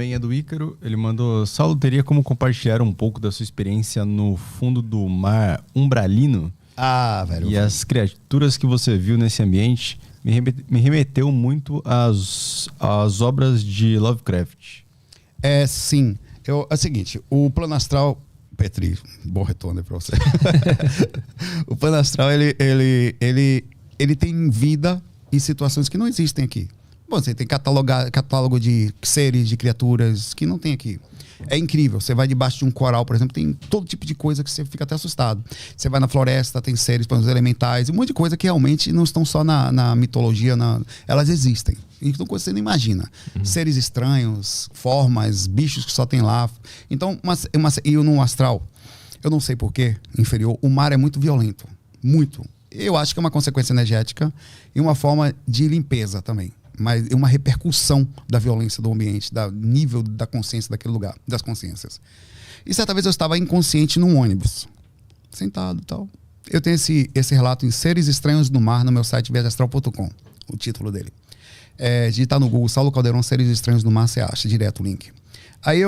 também é do Ícaro. Ele mandou: Saulo, teria como compartilhar um pouco da sua experiência no fundo do mar umbralino? Ah, velho. E as criaturas que você viu nesse ambiente me remeteu muito às obras de Lovecraft. Sim. É o seguinte, o plano astral... Petri, bom retorno para você. O plano astral, ele tem vida em situações que não existem aqui. Bom, você tem catálogo de seres, de criaturas que não tem aqui. É incrível. Você vai debaixo de um coral, por exemplo, tem todo tipo de coisa que você fica até assustado. Você vai na floresta, tem seres, por exemplo, elementais, um monte de coisa que realmente não estão só na mitologia, elas existem. Então, coisa que você não imagina. Seres estranhos, formas, bichos que só tem lá. Então, e no astral, eu não sei porquê, inferior, o mar é muito violento. Muito. Eu acho que é uma consequência energética e uma forma de limpeza também. Mas é uma repercussão da violência do ambiente, do nível da consciência daquele lugar, das consciências. E certa vez eu estava inconsciente num ônibus, sentado e tal. Eu tenho esse relato em Seres Estranhos no Mar no meu site viagemastral.com, o título dele. Digitar no Google Saulo Caldeirão Seres Estranhos no Mar, você acha direto o link. Aí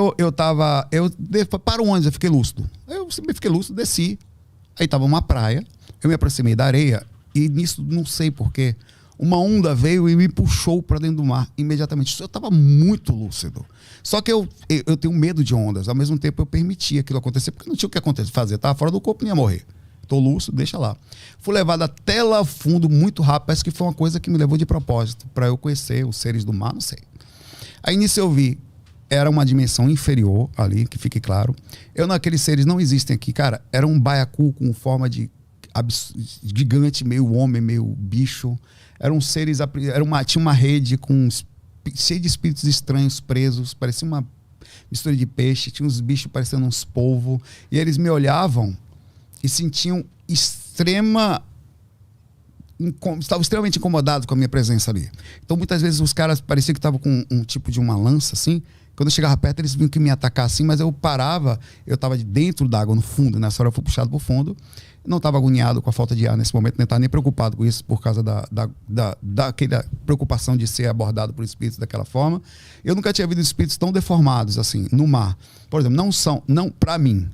para o ônibus, eu fiquei lúcido. Eu fiquei lúcido, desci. Aí tava uma praia, eu me aproximei da areia e nisso, não sei porquê, uma onda veio e me puxou para dentro do mar imediatamente. Eu estava muito lúcido. Só que eu tenho medo de ondas. Ao mesmo tempo, eu permitia aquilo acontecer, porque não tinha o que fazer. Estava fora do corpo, não ia morrer. Estou lúcido, deixa lá. Fui levado até lá fundo, muito rápido. Parece que foi uma coisa que me levou de propósito, para eu conhecer os seres do mar, não sei. Aí nisso eu vi, era uma dimensão inferior ali, que fique claro. Aqueles seres não existem aqui. Cara, era um baiacu com forma de gigante, meio homem, meio bicho. Eram seres, tinha uma rede cheia de espíritos estranhos presos, parecia uma mistura de peixe, tinha uns bichos parecendo uns polvos, e eles me olhavam e sentiam estavam extremamente incomodados com a minha presença ali. Então muitas vezes os caras pareciam que estavam com um tipo de uma lança assim. Quando eu chegava perto, eles vinham que me atacar assim, mas eu parava, eu estava dentro d'água, no fundo, nessa hora eu fui puxado para o fundo. Não estava agoniado com a falta de ar nesse momento, nem estava nem preocupado com isso por causa daquela preocupação de ser abordado por espíritos daquela forma. Eu nunca tinha visto espíritos tão deformados assim, no mar. Por exemplo, para mim,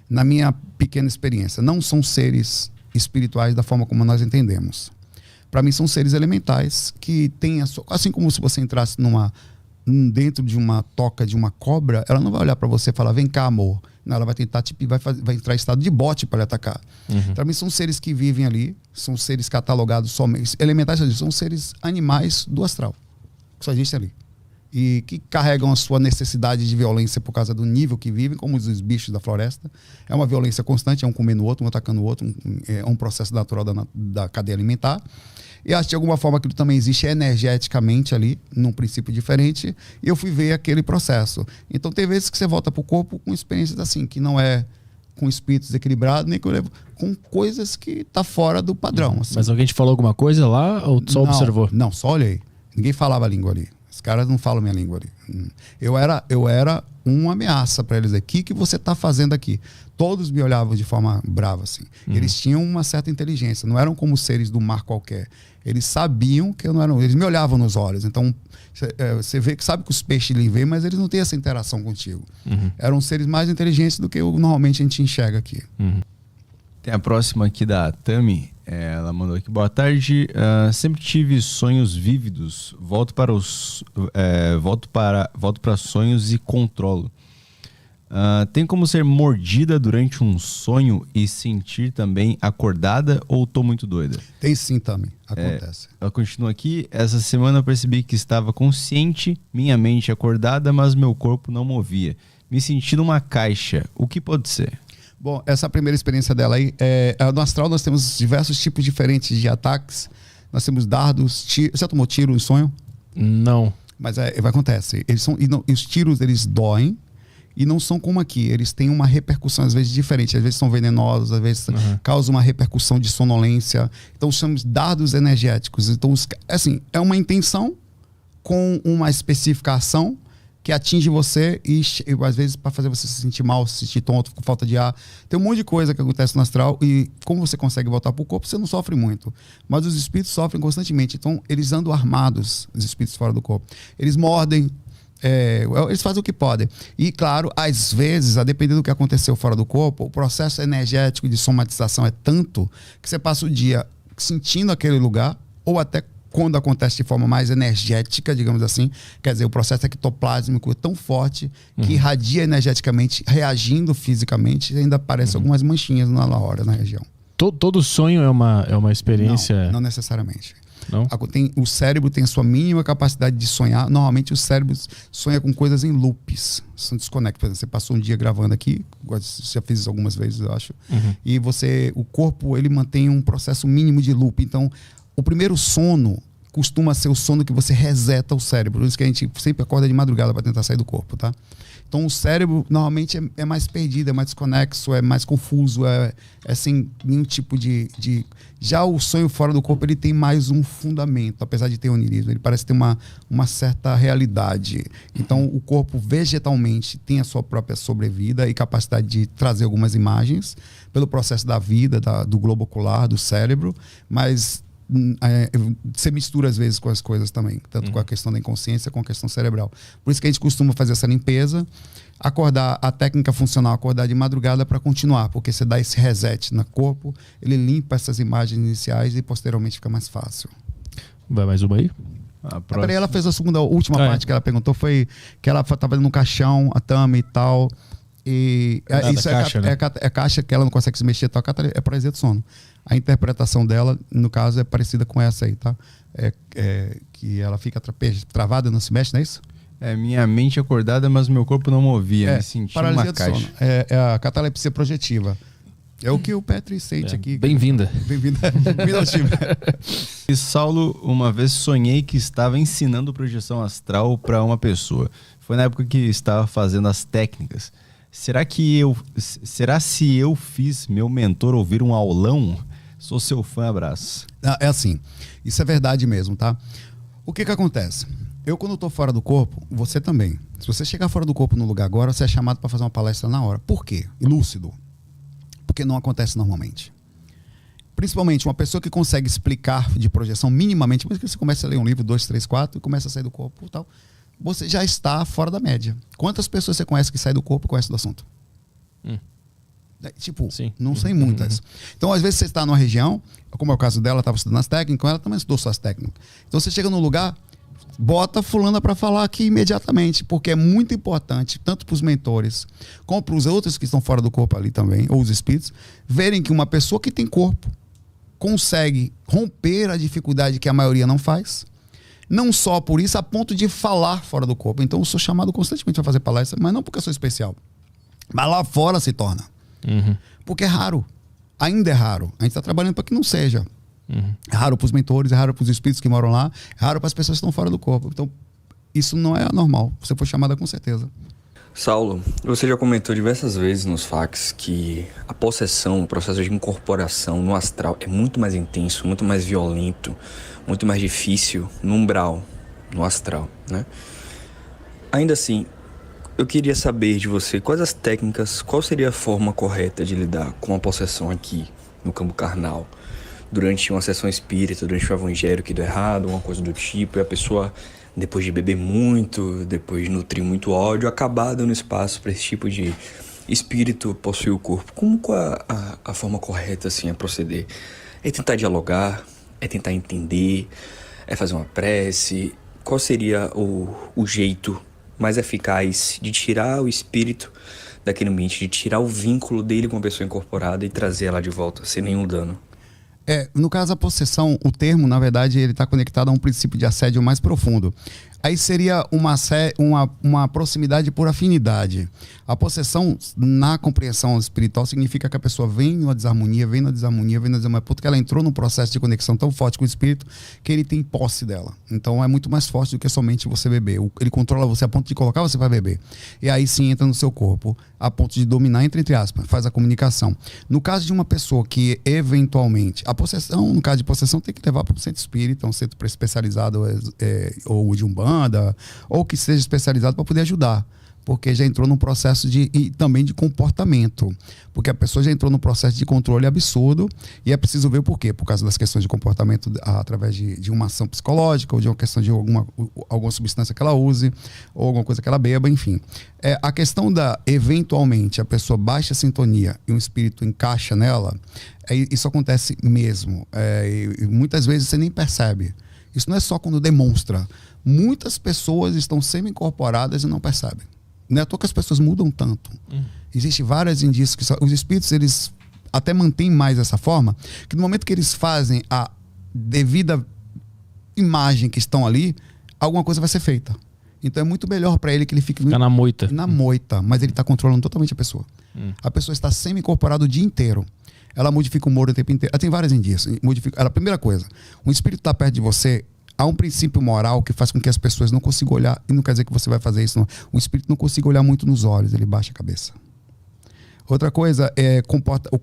na minha pequena experiência, não são seres espirituais da forma como nós entendemos. Para mim, são seres elementais que têm assim como se você entrasse dentro de uma toca de uma cobra, ela não vai olhar para você e falar, vem cá, amor. Não, ela vai tentar, vai entrar em estado de bote para lhe atacar. Para mim, são seres que vivem ali, são seres catalogados somente, elementais, são seres animais do astral, que só existem ali. E que carregam a sua necessidade de violência por causa do nível que vivem, como os bichos da floresta. É uma violência constante, é um comendo o outro, um atacando o outro, é um processo natural da cadeia alimentar. E acho que de alguma forma aquilo também existe energeticamente ali, num princípio diferente, e eu fui ver aquele processo. Então tem vezes que você volta para o corpo com experiências assim, que não é com espíritos equilibrados, nem com coisas que tá fora do padrão. Assim. Mas alguém te falou alguma coisa lá ou só observou? Não, só olhei. Ninguém falava a língua ali. Os caras não falam minha língua ali. Eu era uma ameaça para eles. O que você está fazendo aqui? Todos me olhavam de forma brava, assim. Eles tinham uma certa inteligência. Não eram como seres do mar qualquer. Eles sabiam que eu não era. Eles me olhavam nos olhos. Então, você sabe que os peixes lhe veem, mas eles não têm essa interação contigo. Eram seres mais inteligentes do que normalmente a gente enxerga aqui. Tem a próxima aqui da Tami. Ela mandou aqui: boa tarde. Sempre tive sonhos vívidos. Volto para sonhos e controlo. Tem como ser mordida durante um sonho e sentir também acordada, ou tô muito doida? Tem sim, Tami. Acontece. Ela continua aqui: essa semana eu percebi que estava consciente, minha mente acordada, mas meu corpo não movia. Me senti numa caixa. O que pode ser? Bom, essa primeira experiência dela aí, no astral nós temos diversos tipos diferentes de ataques. Nós temos dardos, tiros. Você já tomou tiro em sonho? Não. Mas acontece. Os tiros, eles doem e não são como aqui. Eles têm uma repercussão, às vezes, diferente. Às vezes são venenosos, às vezes causam uma repercussão de sonolência. Então, chamamos dardos energéticos. Então, assim, é uma intenção com uma especificação que atinge você e às vezes para fazer você se sentir mal, se sentir tonto, com falta de ar. Tem um monte de coisa que acontece no astral e como você consegue voltar para o corpo, você não sofre muito. Mas os espíritos sofrem constantemente. Então, eles andam armados, os espíritos fora do corpo. Eles mordem, Eles fazem o que podem. E, claro, às vezes, a depender do que aconteceu fora do corpo, o processo energético de somatização é tanto que você passa o dia sentindo aquele lugar, ou até quando acontece de forma mais energética, digamos assim, quer dizer, o processo ectoplásmico é tão forte que irradia energeticamente, reagindo fisicamente, e ainda aparecem algumas manchinhas na hora, na região. Todo sonho é uma experiência... Não necessariamente. Não? O cérebro tem a sua mínima capacidade de sonhar. Normalmente o cérebro sonha com coisas em loops. Você não desconecta. Por exemplo, você passou um dia gravando aqui, já fiz isso algumas vezes, eu acho. E o corpo, ele mantém um processo mínimo de loop. Então, o primeiro sono costuma ser o sono que você reseta o cérebro. Por isso que a gente sempre acorda de madrugada para tentar sair do corpo, tá? Então o cérebro normalmente é mais perdido, é mais desconexo, é mais confuso, é sem nenhum tipo de... Já o sonho fora do corpo, ele tem mais um fundamento, apesar de ter onirismo. Ele parece ter uma certa realidade. Então o corpo vegetalmente tem a sua própria sobrevida e capacidade de trazer algumas imagens pelo processo da vida, do globo ocular, do cérebro, mas... você mistura às vezes com as coisas também, tanto com a questão da inconsciência com a questão cerebral. Por isso que a gente costuma fazer essa limpeza, acordar, a técnica funcional, acordar de madrugada para continuar, porque você dá esse reset no corpo, ele limpa essas imagens iniciais e posteriormente fica mais fácil. Vai mais uma aí? Peraí, ela fez a última parte que ela perguntou, foi que ela estava no caixão, a Tami e tal. E isso caixa, né? é caixa que ela não consegue se mexer, tal, é paralisia do sono. A interpretação dela, no caso, é parecida com essa aí, tá? Que ela fica travada, não se mexe, não é isso? Minha mente acordada, mas meu corpo não movia, me sentia uma caixa. Sono. É a catalepsia projetiva. É o que o Petri sente aqui. Bem-vinda. Bem-vinda ao time. E Saulo, uma vez sonhei que estava ensinando projeção astral para uma pessoa. Foi na época que estava fazendo as técnicas. Será se eu fiz meu mentor ouvir um aulão? Sou seu fã, abraço. É assim, isso é verdade mesmo, tá? O que acontece? Eu, quando estou fora do corpo, você também. Se você chegar fora do corpo no lugar agora, você é chamado para fazer uma palestra na hora. Por quê? Lúcido. Porque não acontece normalmente. Principalmente uma pessoa que consegue explicar de projeção minimamente, mas que você começa a ler um livro, 2, 3, 4, e começa a sair do corpo e tal, você já está fora da média. Quantas pessoas você conhece que saem do corpo e conhecem do assunto? Sim. Não sei muitas. Então, às vezes, você está numa região, como é o caso dela, estava estudando as técnicas, ela também estudou suas técnicas. Então, você chega num lugar, bota fulana para falar aqui imediatamente, porque é muito importante, tanto para os mentores, como para os outros que estão fora do corpo ali também, ou os espíritos, verem que uma pessoa que tem corpo consegue romper a dificuldade que a maioria não faz. Não só por isso, a ponto de falar fora do corpo. Então, eu sou chamado constantemente para fazer palestra, mas não porque eu sou especial. Mas lá fora se torna. Porque é raro. Ainda é raro. A gente está trabalhando para que não seja. É raro para os mentores, é raro para os espíritos que moram lá, é raro para as pessoas que estão fora do corpo. Então, isso não é anormal. Você foi chamada com certeza. Saulo, você já comentou diversas vezes nos fax que a possessão, o processo de incorporação no astral é muito mais intenso, muito mais violento, muito mais difícil no umbral, no astral, né? Ainda assim, eu queria saber de você quais as técnicas, qual seria a forma correta de lidar com a possessão aqui no campo carnal, durante uma sessão espírita, durante o evangelho que deu errado, uma coisa do tipo, e a pessoa, depois de beber muito, depois de nutrir muito ódio, acabar dando espaço para esse tipo de espírito possuir o corpo. Qual a forma correta assim, a proceder? É tentar dialogar? É tentar entender? É fazer uma prece? Qual seria o jeito mais eficaz de tirar o espírito daquele ambiente, de tirar o vínculo dele com a pessoa incorporada e trazer ela de volta, sem nenhum dano? No caso, a possessão, o termo, na verdade, ele está conectado a um princípio de assédio mais profundo. Aí seria uma proximidade por afinidade. A possessão, na compreensão espiritual, significa que a pessoa vem numa desarmonia, porque ela entrou num processo de conexão tão forte com o espírito que ele tem posse dela. Então é muito mais forte do que somente você beber. Ele controla você a ponto de colocar você para beber. E aí sim entra no seu corpo, a ponto de dominar, entre aspas, faz a comunicação. No caso de uma pessoa que eventualmente... A possessão, no caso de possessão, tem que levar para um centro espírita, um centro especializado ou de Umbanda, ou que seja especializado para poder ajudar. porque já entrou num processo e também de comportamento. Porque a pessoa já entrou num processo de controle absurdo e é preciso ver por quê. Por causa das questões de comportamento através de uma ação psicológica ou de uma questão de alguma substância que ela use ou alguma coisa que ela beba, enfim. A questão eventualmente, a pessoa baixa a sintonia e um espírito encaixa nela, isso acontece mesmo. E muitas vezes você nem percebe. Isso não é só quando demonstra. Muitas pessoas estão semi-incorporadas e não percebem. Não é à toa que as pessoas mudam tanto. Existem vários indícios que os espíritos, eles até mantêm mais essa forma, que no momento que eles fazem a devida imagem que estão ali, alguma coisa vai ser feita. Então é muito melhor para ele que ele fique na moita. Na moita, mas ele está controlando totalmente a pessoa. A pessoa está semi-incorporada o dia inteiro. Ela modifica o humor o tempo inteiro. Ela tem vários indícios. Primeira coisa, um espírito está perto de você, há um princípio moral que faz com que as pessoas não consigam olhar, e não quer dizer que você vai fazer isso, não. O espírito não consiga olhar muito nos olhos, ele baixa a cabeça. Outra coisa é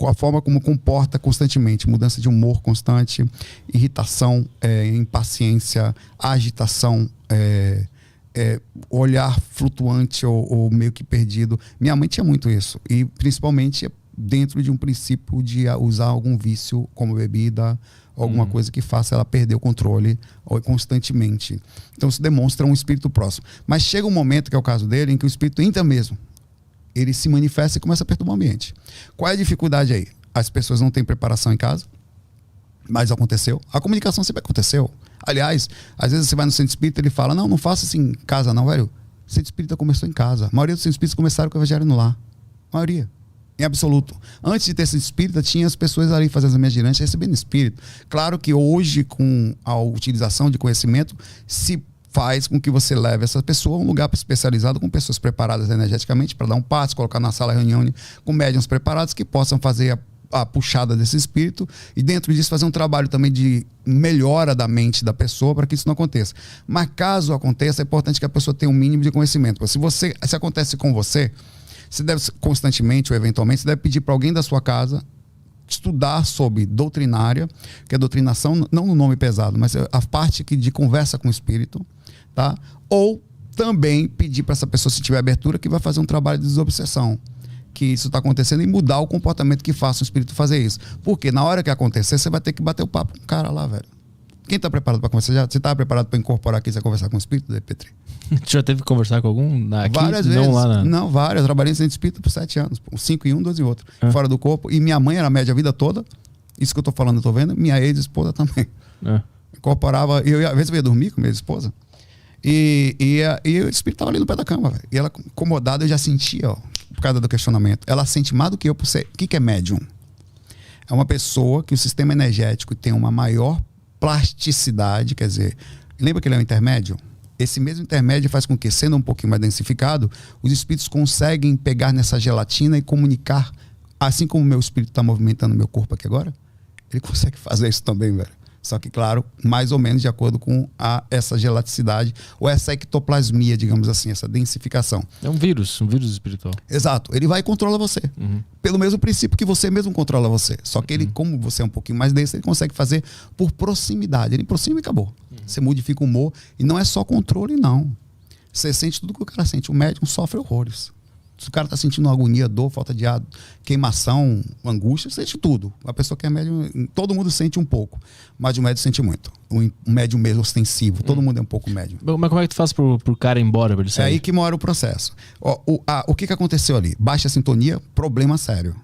a forma como comporta constantemente, mudança de humor constante, irritação, impaciência, agitação, olhar flutuante ou meio que perdido. Minha mãe tinha muito isso, e principalmente dentro de um princípio de usar algum vício como bebida, alguma coisa que faça ela perder o controle constantemente. Então isso demonstra um espírito próximo. Mas chega um momento, que é o caso dele, em que o espírito entra mesmo. Ele se manifesta e começa a perturbar o ambiente. Qual é a dificuldade aí? As pessoas não têm preparação em casa, mas aconteceu. A comunicação sempre aconteceu. Aliás, às vezes você vai no centro espírita e ele fala, não faça assim em casa não, velho. O centro espírita começou em casa. A maioria dos centros espíritas começaram com o evangelho no lar. A maioria. Em absoluto. Antes de ter centro espírita, tinha as pessoas ali fazendo as minhas girantes, recebendo espírito. Claro que hoje, com a utilização de conhecimento, se faz com que você leve essa pessoa a um lugar especializado com pessoas preparadas energeticamente para dar um passo, colocar na sala de reunião com médiuns preparados que possam fazer a puxada desse espírito e dentro disso fazer um trabalho também de melhora da mente da pessoa para que isso não aconteça. Mas caso aconteça, é importante que a pessoa tenha um mínimo de conhecimento. Se acontece com você deve constantemente ou eventualmente, você deve pedir para alguém da sua casa estudar sobre doutrinária, que é doutrinação, não no nome pesado, mas a parte de conversa com o espírito, tá? Ou também pedir para essa pessoa, se tiver abertura, que vai fazer um trabalho de desobsessão, que isso está acontecendo e mudar o comportamento que faça o espírito fazer isso. Porque na hora que acontecer, você vai ter que bater o papo com o cara lá, velho. Quem está preparado para conversar? Você está preparado para incorporar aqui e conversar com o espírito, Petri? Já teve que conversar com algum aqui? Várias vezes. Não, várias. Eu trabalhei em centro espírita por 7 anos. 5 em um, 2 em outro. Fora do corpo. E minha mãe era média a vida toda. Isso que eu tô falando, eu tô vendo. Minha ex-esposa também. Incorporava. Às vezes eu ia dormir com minha esposa. E o espírito tava ali no pé da cama, velho. E ela, incomodada, eu já sentia, ó, por causa do questionamento. Ela sente mais do que eu por ser. O que é médium? É uma pessoa que o sistema energético tem uma maior plasticidade, quer dizer, lembra que ele é um intermédio? Esse mesmo intermédio faz com que, sendo um pouquinho mais densificado, os espíritos conseguem pegar nessa gelatina e comunicar, assim como o meu espírito está movimentando meu corpo aqui agora, ele consegue fazer isso também, velho. Só que, claro, mais ou menos de acordo com essa gelaticidade ou essa ectoplasmia, digamos assim, essa densificação. É um vírus espiritual. Exato. Ele vai e controla você. Pelo mesmo princípio que você mesmo controla você. Só que ele, como você é um pouquinho mais denso, ele consegue fazer por proximidade. Ele aproxima e acabou. Você modifica o humor. E não é só controle, não. Você sente tudo que o cara sente. O médium sofre horrores. Se o cara está sentindo agonia, dor, falta de ar, queimação, angústia, sente tudo. A pessoa que é médium, todo mundo sente um pouco, mas o médium sente muito. O médium mesmo ostensivo, todo mundo é um pouco médium. Mas como é que tu faz pro cara ir embora? Pra ele sair? É aí que mora o processo. O que aconteceu ali? Baixa sintonia, problema sério.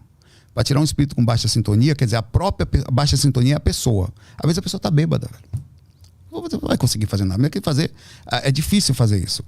Para tirar um espírito com baixa sintonia, quer dizer, a própria baixa sintonia é a pessoa. Às vezes a pessoa está bêbada, velho. Você não vai conseguir fazer nada. É difícil fazer isso.